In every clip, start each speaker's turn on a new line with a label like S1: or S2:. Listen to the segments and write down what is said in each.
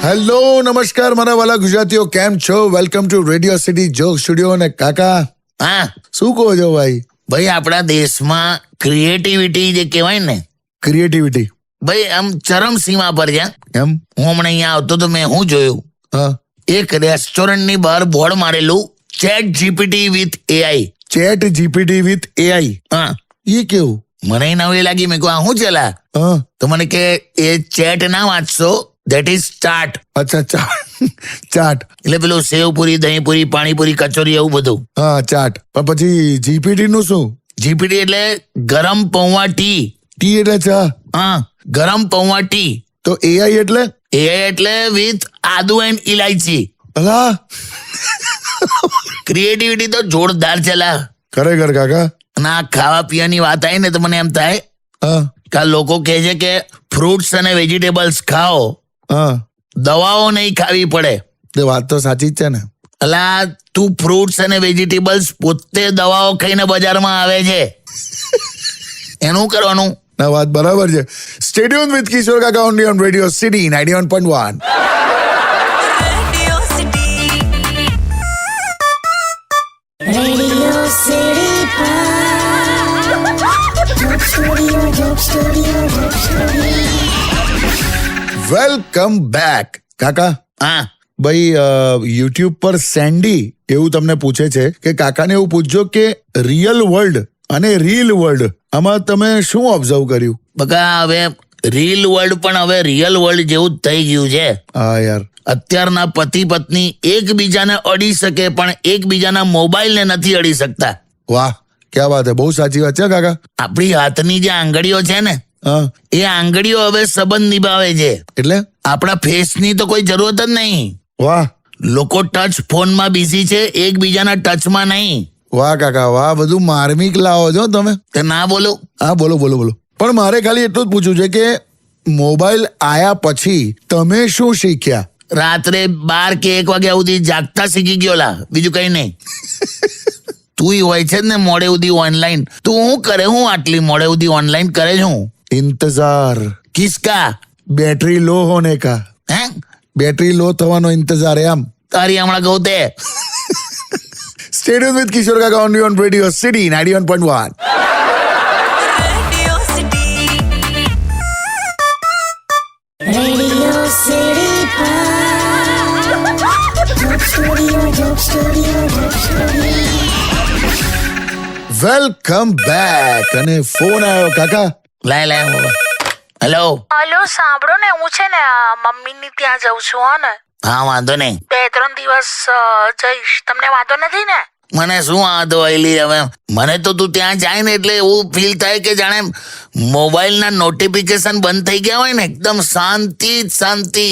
S1: Hello નમસ્કાર મારા વાલા ગુજરાતીઓ, કેમ છો? Welcome to radio city joke studio. અને કાકા
S2: હા
S1: શું કહો છો ભાઈ?
S2: ભાઈ, આપણા દેશમાં ક્રિએટિવિટી જે કહેવાય ને,
S1: ક્રિએટિવિટી
S2: ભાઈ આમ ચરમસીમા પર છે.
S1: એમ?
S2: હું હમણાં અહીંયા આવતો તો મેં શું જોયું,
S1: હા,
S2: એક રેસ્ટોરન્ટની બહાર બોર્ડ મારેલું chat GPT with AI.
S1: Chat GPT with AI.
S2: હા,
S1: એ કેવું?
S2: મને નવી લાગી. મેં કહ્યું આ શું ચલા?
S1: હા,
S2: તો મને કે એ ચેટ ના વાંચશો, ધેટ ઇઝ ચાટ.
S1: અચ્છા, ચાટ.
S2: એટલે પેલું સેવપુરી, દહીંપુરી, પાણીપુરી, કચોરી એવું બધું.
S1: હા, ચાટ. પણ પછી જીપીટી નું શું?
S2: જીપીટી એટલે ગરમ પૌવા ટી.
S1: ટી એટલે ચા.
S2: હા, ગરમ પૌવા ટી.
S1: તો એઆઈ એટલે?
S2: એઆઈ એટલે વિથ આદુ એન્ડ ઇલાયચી.
S1: અલા,
S2: ક્રિએટિવિટી તો જોરદાર ચલા.
S1: ખરેખર કાકા.
S2: અને આ ખાવા પીવાની વાત આવી ને તો મને એમ થાય
S1: હા,
S2: કે આ લોકો કહે છે કે ફ્રૂટ્સ અને વેજીટેબલ્સ ખાઓ,
S1: હા,
S2: દવાઓ નહીં ખાવી પડે.
S1: તે વાત તો સાચી જ છે ને.
S2: અલા, તું ફ્રૂટ્સ અને વેજીટેબલ્સ પોતે દવાઓ ખાઈને બજારમાં આવે છે, એનું કરવાનું.
S1: ના, વાત બરાબર છે. સ્ટેડિયમ વિથ કિશોર કાકા only on radio city 91.1.
S3: Radio City
S1: welcome back કાકા.
S2: હા,
S1: ભાઈ યુટ્યુબ પર સેન્ડી એવું તમને પૂછે છે કે કાકાને એવું પૂછજો કે રિયલ વર્લ્ડ અને રીલ વર્લ્ડ આમાં તમે શું ઓબ્ઝર્વ કર્યું?
S2: બકા હવે રીલ વર્લ્ડ પણ હવે રિયલ વર્લ્ડ જેવું જ થઈ ગયું છે.
S1: હા યાર,
S2: અત્યારના પતિ પત્ની એકબીજાને અડી શકે પણ એકબીજાના મોબાઈલને નથી અડી શકતા.
S1: વાહ, ક્યાં વાત હે, બહુ સાચી વાત છે કાકા.
S2: આપણી હાથની જે આંગળીઓ છે ને,
S1: હા,
S2: એ આંગળીઓ હવે સંબંધ નિભાવે છે.
S1: એટલે?
S2: આપણા ફેસની તો કોઈ જરૂરત જ નહીં.
S1: વાહ,
S2: લોકો ટચ ફોનમાં બિઝી છે, એકબીજાના ટચમાં નહીં.
S1: વાહ કાકા વાહ, બધું માર્મિક લાવો છો તમે.
S2: તે ના બોલો.
S1: હા, બોલો બોલો બોલો. પણ મારે ખાલી એટલું જ પૂછવું છે કે મોબાઈલ આયા પછી તમે શું શીખ્યા?
S2: રાત્રે 12 કે 1 વાગ્યા સુધી જાગતા શીખી ગયો લા, બીજું કઈ નહીં. તું હોય છે ને મોડે સુધી ઓનલાઈન. તું શું કરે? હું આટલી મોડે સુધી ઓનલાઈન કરે છું?
S1: ઇંતજાર.
S2: કિસકા?
S1: બેટરી લો હોને કા.
S2: હે?
S1: બેટરી લો થવાનો ઇંતજાર એમ.
S2: તારી હમણાં કહું તે.
S1: સ્ટેડિયમ વિથ કિશોર કાકા only on radio city 91.1.
S3: Radio City
S1: welcome back. અને ફોન આવ્યો કાકા.
S2: લાય હેલો.
S4: હલો, સાંભળો ને, હું છે ને મમ્મીની ત્યાં જઉં છું. હો ને,
S2: હા, વાંધો નહીં.
S4: 2-3 દિવસ જઈશ. તમને વાંધો નથી ને?
S2: મને શું વાંધો આવેલી હવે. મને તો તું ત્યાં જાય ને એટલે એવું ફીલ થાય કે જાણે મોબાઈલના નોટિફિકેશન બંધ થઈ ગયા હોય ને, એકદમ શાંતિ જ શાંતિ.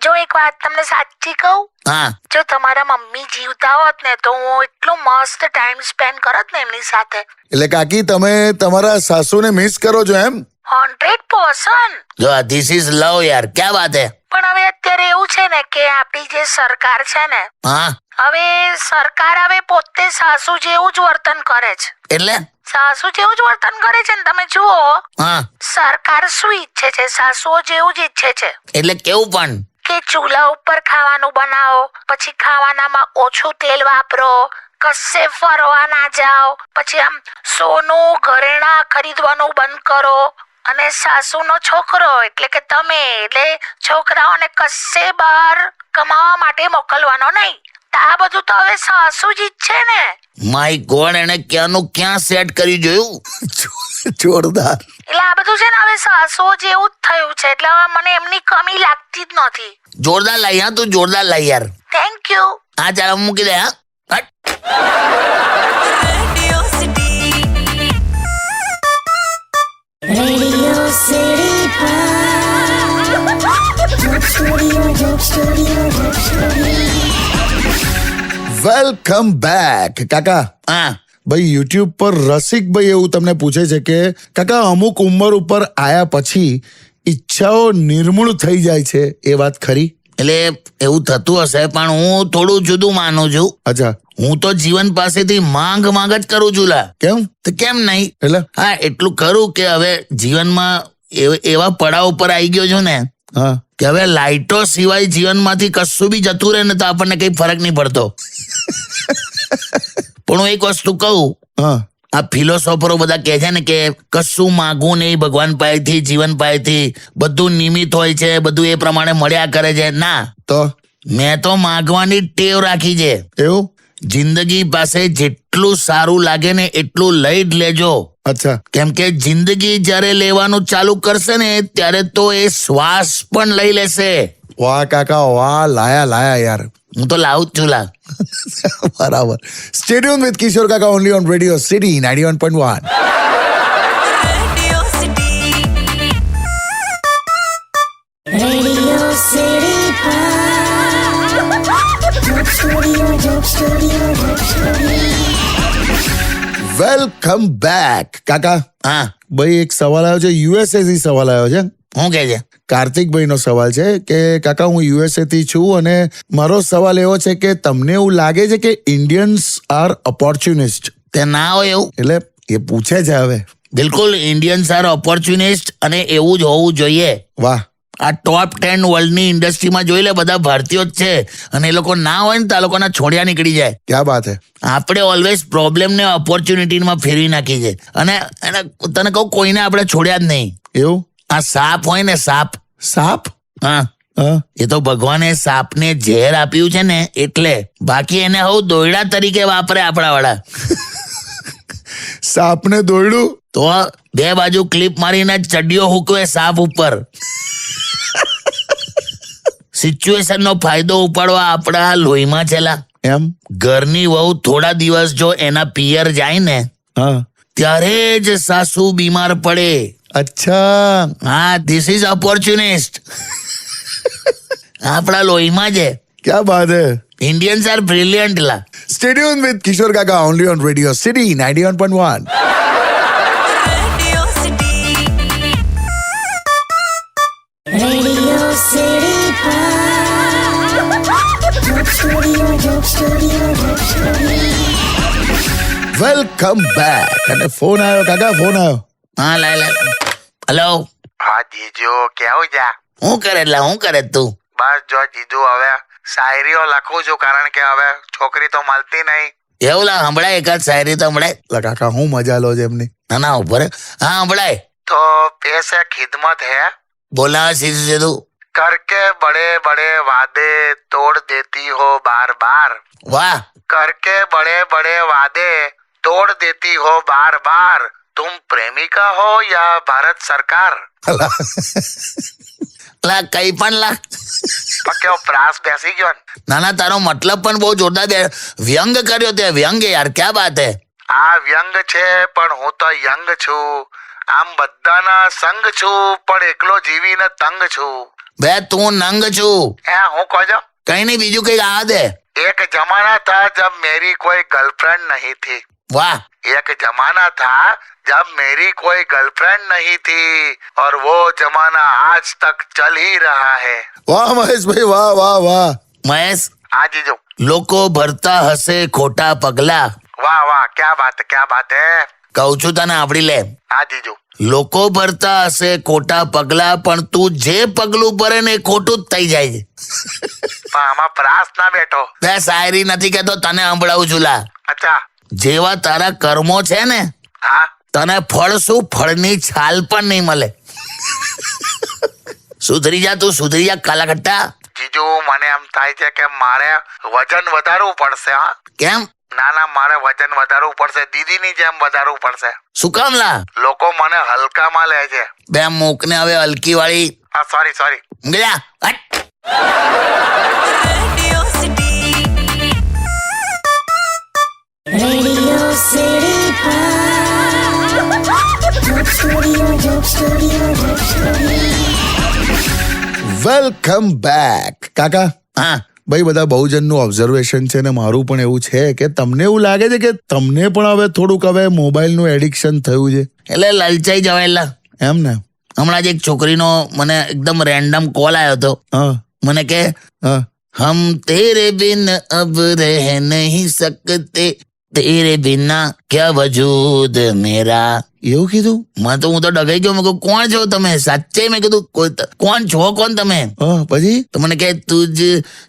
S4: જો એક વાત તમને સાચી કહું,
S2: હા,
S4: જો તમારા મમ્મી જીવતા હોત ને તો હું એટલું મસ્ત ટાઈમ સ્પેન્ડ કરત ને એમની સાથે.
S1: એટલે કાકી તમે તમારા સાસુને મિસ કરો છો એમ?
S4: 100%.
S2: જો ધીસ ઇઝ લવ યાર, ક્યાં વાત હે.
S4: પણ હવે અત્યારે એવું છે ને કે આપણી જે સરકાર છે ને,
S2: હા,
S4: હવે સરકાર હવે પોતે સાસુ જેવું જ વર્તન કરે છે.
S2: એટલે?
S4: સાસુ જેવું જ વર્તન કરે છે ને. તમે જુઓ,
S2: હા,
S4: સરકાર શું ઈચ્છે છે? સાસુઓ જેવું જ ઈચ્છે છે
S2: એટલે કેવું પણ?
S4: કે ચૂલા ઉપર ખાવાનું બનાવો, પછી ખાવાનામાં ઓછું તેલ વાપરો, કશે ફરવા ના જાઓ, પછી આમ સોનું ઘરેણા ખરીદવાનું બંધ કરો. અને સાસુનો છોકરો એટલે કે તમે, એટલે છોકરાઓને કશે બહાર કમાવા માટે મોકલવાનો નહીં. આ બધું તો હવે સાસુ જ ઈચ્છે ને.
S2: માય ગોડ, એને ક્યાંનું ક્યાં સેટ કરી જોયું.
S1: જોરદાર.
S4: એટલે આ બધું છે ને હવે સાસુઓ જેવું જ થયું છે. એટલે હવે મને એમની કમી લાગતી જ નથી.
S2: જોરદાર લાઈ. હા, તું જોરદાર લાઈ યાર.
S4: Thank you.
S2: હા, ચાલ મૂકી દે. હા, હટ.
S3: Radio City
S1: વેલકમ બેક કાકા.
S2: હા,
S1: ભાઈ યુટ્યુબ પર રસિકભાઈ એવું તમને પૂછે છે કે કાકા અમુક ઉંમર ઉપર આયા પછી ઈચ્છાઓ નિર્મૂળ થઈ જાય છે, એ વાત ખરી?
S2: એટલે એવું થતું હશે પણ હું થોડું જુદું માનું છું.
S1: અચ્છા.
S2: હું તો જીવન પાસેથી માંગ જ કરું છું લા.
S1: કેમ
S2: તો કેમ નહીં?
S1: એટલે
S2: હા, એટલું કરું કે હવે જીવનમાં એવા પડાવ ઉપર આવી ગયો છું ને
S1: હા
S2: કે હવે લાઇટો સિવાય જીવનમાંથી કશું બી જતું રહે ને તો આપણને કઈ ફરક નહીં પડતો. પણ હું એક વસ્તુ કહું,
S1: હા
S2: આ ફિલોસોફરો બધા કહે છે ને કે કશું માગવું નહીં ભગવાન પાસેથી, જીવન પાસેથી, બધું નિમિત્ત હોય છે, બધું એ પ્રમાણે મળ્યા કરે છે. ના,
S1: તો
S2: મેં તો માગવાની ટેવ રાખી છે.
S1: એવું
S2: જિંદગી પાસે જેટલું સારું લાગે ને એટલું લઈ જ લેજો.
S1: અચ્છા
S2: કેમ કે જિંદગી જ્યારે લેવાનું ચાલુ કરશે ને ત્યારે તો એ શ્વાસ પણ લઈ લેશે.
S1: વાહ કાકા વાહ, લાયા યાર.
S2: હું તો લાવું જ છું લા.
S1: બરાબર. સ્ટે ટ્યુન વિથ કિશોર કાકા only on radio city 91.1.
S3: Radio City
S1: welcome back કાકા.
S2: હા,
S1: ભાઈ એક સવાલ આવ્યો છે, યુએસએ થી સવાલ આવ્યો છે.
S2: શું કહે છે?
S1: કાર્તિકભાઈ નો સવાલ છે કે કાકા હું યુએસએ થી છું અને મારો સવાલ એવો છે કે તમને એવું લાગે છે કે ઇન્ડિયન્સ આર ઓપોર્ચ્યુનિસ્ટ?
S2: તે ના હોય એવું?
S1: એટલે એ પૂછે છે હવે.
S2: બિલકુલ, ઇન્ડિયન્સ આર ઓપોર્ચ્યુનિસ્ટ અને એવું જ હોવું જોઈએ.
S1: વાહ.
S2: આ ટોપ 10 વર્લ્ડની ઇન્ડસ્ટ્રીમાં જોઈ લે, બધા ભારતીયો જ છે. અને એ લોકો ના હોય ને તો આ લોકોના છોડિયા નીકળી જાય.
S1: ક્યાં બાત હે.
S2: આપણે ઓલવેઝ પ્રોબ્લેમને ઓપોર્ચ્યુનિટીમાં ફેરવી નાખી છે. અને તને કહું, કોઈને આપણે છોડ્યા જ નહીં.
S1: એવું?
S2: આ સાપ હોય ને, સાપ,
S1: સાપ?
S2: હા,
S1: હા
S2: એ તો ભગવાને સાપને ઝેર આપ્યું છે ને એટલે. બાકી એને હવે દોયડા તરીકે વાપરે આપણા વાળા.
S1: સાપને દોરડું?
S2: તો બે બાજુ ક્લિપ મારીને ચડ્ડીઓ હૂકવે સાપ ઉપર. સિચ્યુએશન નો ફાયદો ઉપાડવા આપણા લોહીમાં છેલા.
S1: એમ?
S2: ઘરની વહુ થોડા દિવસ જો એના પિયર જાય ને
S1: હા.
S2: ત્યારે જ સાસુ બીમાર પડે.
S1: અચ્છા.
S2: હા, ધીસ ઇઝ ઓપોર્ચ્યુનિસ્ટ. આપણા લોહીમાં છે.
S1: ક્યાં બાત હે.
S2: ઇન્ડિયન્સ આર બ્રિલિયન્ટ લા.
S1: સ્ટે ટ્યુન વિથ કિશોર કાકા only on radio city 91.1.
S3: Radio City
S1: welcome back. અને ફોન આવ્યો કાકા, ફોન આવ્યો.
S2: હા, લાય. હલો,
S5: હા જીજુ, કેવું જા?
S2: શું કરે લા? શું કરે તું?
S5: બસ જો જીજુ, હવે શાયરીઓ લખું છું કારણ કે હવે છોકરી તો મળતી નહીં.
S2: એવું લા? સંભળાય એકાદ શાયરી તો સંભળાય.
S1: લા કાકા હું મજા લો છે એમની.
S2: ના ઉપર. હા, સંભળાય.
S5: તો પેશ है खिदमत है,
S2: બોલા સીધું સીધું.
S5: करके बड़े बड़े वादे तोड़ देती हो बार बार,
S2: વાહ.
S5: करके बड़े बड़े वादे तोड़ देती हो बार बार, तुम प्रेमिका हो या भारत सरकार?
S2: લા કઈ પણ લા.
S5: પણ કેવો પ્રાસ બેસી ગયો ને.
S2: ના, તારો મતલબ પણ બહુ જોરદાર છે. વ્યંગ કર્યો તે વ્યંગ યાર, ક્યાં બાત હે.
S5: આ વ્યંગ છે પણ હું તો યંગ છું. આમ બધાના સંગ છું પણ એકલો જીવીને તંગ છું.
S2: બે તું નંગ છું.
S5: હે, હું કહો છો?
S2: કઈ નહીં, બીજું કઈ આ દે.
S5: एक जमाना था जब मेरी कोई गर्लफ्रेंड नहीं थी.
S2: વાહ.
S5: एक जमाना था जब मेरी कोई गर्लफ्रेंड नहीं थी और वो जमाना आज तक चल ही रहा है.
S1: વાહ મહેશભાઈ, વાહ વાહ વાહ.
S2: મહેશ,
S5: हाँ जीजू,
S2: લોકો ભરતા હશે ખોટા પગલા.
S5: वाह वाह, क्या बात है.
S2: કહું છું તને, આવડી લે.
S5: हाँ जीजू,
S2: લોકો ભરતા હશે ખોટા પગલા પણ તું જે પગલું ભરે ને એ ખોટું જ થઈ જાય છે.
S5: પણ આમાં પ્રાસ ના બેઠો.
S2: બે શાયરી નથી કેતો, તને સંભળાવું છું લા.
S5: અચ્છા,
S2: જેવા તારા કર્મો છે ને,
S5: હા,
S2: તને ફળ શું, ફળની છાલ પણ નહીં મળે. સુધરી જા તું, સુધરી જા કાલાકટ્ટા.
S5: જીજુ મને એમ થાય છે કે મારે વજન વધારવું પડશે. હા,
S2: કેમ?
S5: ના, મારે વજન વધારવું પડશે. દીદીની જેમ વધારવું પડશે.
S2: શું કામ લા?
S5: લોકો મને હલકામાં લે છે.
S2: બે મૂકને હવે હલકી વાળી.
S5: સોરી.
S2: ગયા હટ.
S3: Radio City
S1: વેલકમ બેક કાકા.
S2: હા,
S1: ભાઈ બધા બહુજનનું ઓબ્ઝર્વેશન છે ને મારું પણ એવું છે કે તમને એવું લાગે છે કે તમને પણ હવે થોડુંક હવે મોબાઈલનું એડિક્શન થયું છે?
S2: એટલે લલચાઈ જવાય લા.
S1: એમ ને?
S2: હમણાં જ એક છોકરીનો મને એકદમ રેન્ડમ કોલ આવ્યો હતો.
S1: હા
S2: મને કે
S1: હા
S2: हम तेरे बिन अब रह नहीं सकते, तेरे बिना क्या वजूद मेरा. એવું કીધું? હું તો ડગાઈ ગયો. મેં કહ્યું કોણ છો તમે? સાચે મેં કીધું કોણ છો? કોણ તમે?
S1: પછી
S2: તો મને કહે તુજ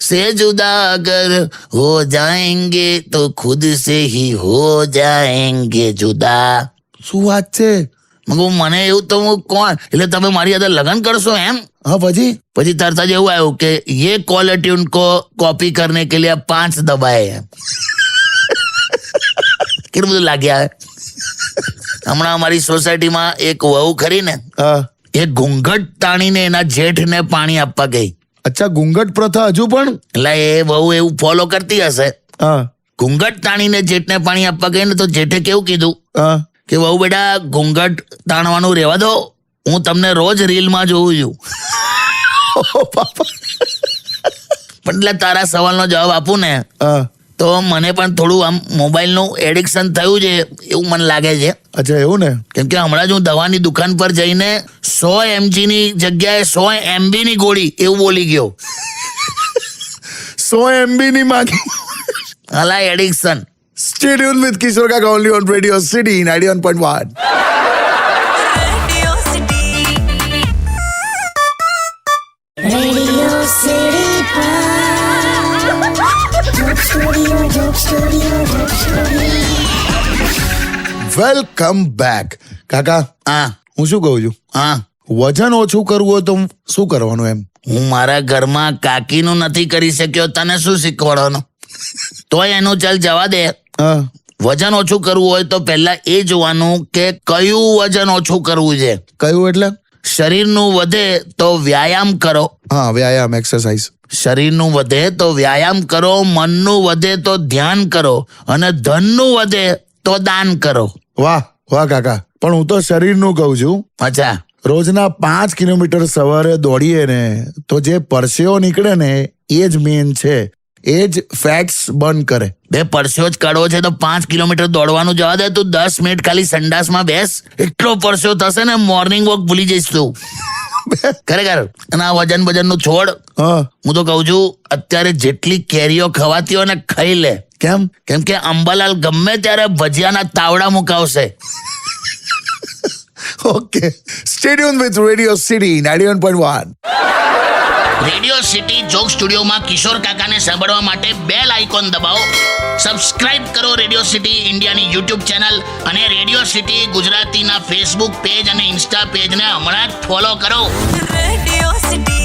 S2: સે જુદા અગર હો જાએંગે તો ખુદ સે હી હો જાએંગે જુદા.
S1: શું વાત છે?
S2: મેં કહું મને એવું તો હું કોણ? એટલે તમે મારી સાથે લગ્ન કરશો એમ? પછી તરત જ એવું આવ્યું કે ये कॉलर ट्यून को कॉपी करने के लिए 5 दबाए हैं. કેટલું બધું લાગ્યા. હમણાં અમારી સોસાયટીમાં એક વહુ ખરી ને, એ ઘૂંઘટ તાણીને એના જેઠને પાણી આપવા ગઈ.
S1: અચ્છા, ઘૂંઘટ પ્રથા હજુ પણ?
S2: એટલે એ વહુ એવું ફોલો કરતી હશે. ઘૂંઘટ તાણીને જેઠને પાણી આપવા ગઈ ને તો જેઠે કેવું કીધું કે વહુ બેટા ઘૂંઘટ તાણવાનું રહેવા દો, હું તમને રોજ રીલમાં જોઉં છું. પણ એટલે તારા સવાલનો જવાબ આપું ને તો મને પણ થોડું આમ મોબાઈલનું એડિક્શન થયું છે એવું મને લાગે છે.
S1: અચ્છા, એવું ને?
S2: કેમ કે હમણાં જ હું દવાની દુકાન પર જઈને 100 mg ની જગ્યાએ 100 MB ની ગોળી એવું બોલી ગયો.
S1: 100 MB ની માંગી.
S2: અલા addiction.
S1: Stay tuned with Kishore Kaka only on Radio City 91.1.
S3: Radio City Joke Studio.
S1: Welcome back. કાકા,
S2: હા
S1: હું શું કહું છું,
S2: હા
S1: વજન ઓછું કરવું હોય તો શું કરવાનું? એમ
S2: હું મારા ઘરમાં કાકીનું નથી કરી શક્યો, તને શું શીખવાડવાનું? તોય એનું ચાલ જવા દે. વજન ઓછું કરવું હોય તો પહેલા એ જોવાનું કે કયું વજન ઓછું કરવું છે.
S1: કયું એટલે?
S2: શરીરનું વધે તો વ્યાયામ કરો.
S1: વ્યાયામ, એક્સરસાઇઝ.
S2: શરીરનું વધે તો વ્યાયામ કરો, મનનું વધે તો ધ્યાન કરો, અને ધનનું વધે તો દાન કરો.
S1: વાહ વાહ કાકા, પણ હું તો શરીરનું કહું છું.
S2: અચ્છા,
S1: રોજના 5 કિલોમીટર સવારે દોડીએ ને તો જે પરસેવો નીકળે ને એ જ મેન છે, એ જ ફેટ્સ બર્ન કરે.
S2: બે પરસ્યો જ કાઢવો છે તો 5 કિલોમીટર દોડવાનું જવા દે. તું 10 મિનિટ ખાલી સંડાસમાં બેસ, એટલો પરસ્યો થશે ને મોર્નિંગ વોક ભૂલી જઈશ તું. ખરેખર. અને આ વજન નું છોડ. હું તો કહું છું અત્યારે જેટલી કેરીઓ ખવાતી હોય ને ખાઈ લે.
S1: કેમ?
S2: કેમ કે અંબાલાલ ગમે ત્યારે ભજીયાના તાવડા મુકાવશે.
S1: Okay, stay tuned with radio city 91.1.
S2: Radio city joke સ્ટુડિયોમાં કિશોર કાકાને સાંભળવા માટે બેલ આઇકોન દબાવો, સબસ્ક્રાઇબ કરો રેડિયો સિટી ઇન્ડિયાની યુટ્યુબ ચેનલ, અને રેડિયો સિટી ગુજરાતીના ફેસબુક પેજ અને ઇન્સ્ટા પેજને હમણાં જ ફોલો કરો.
S6: Radio city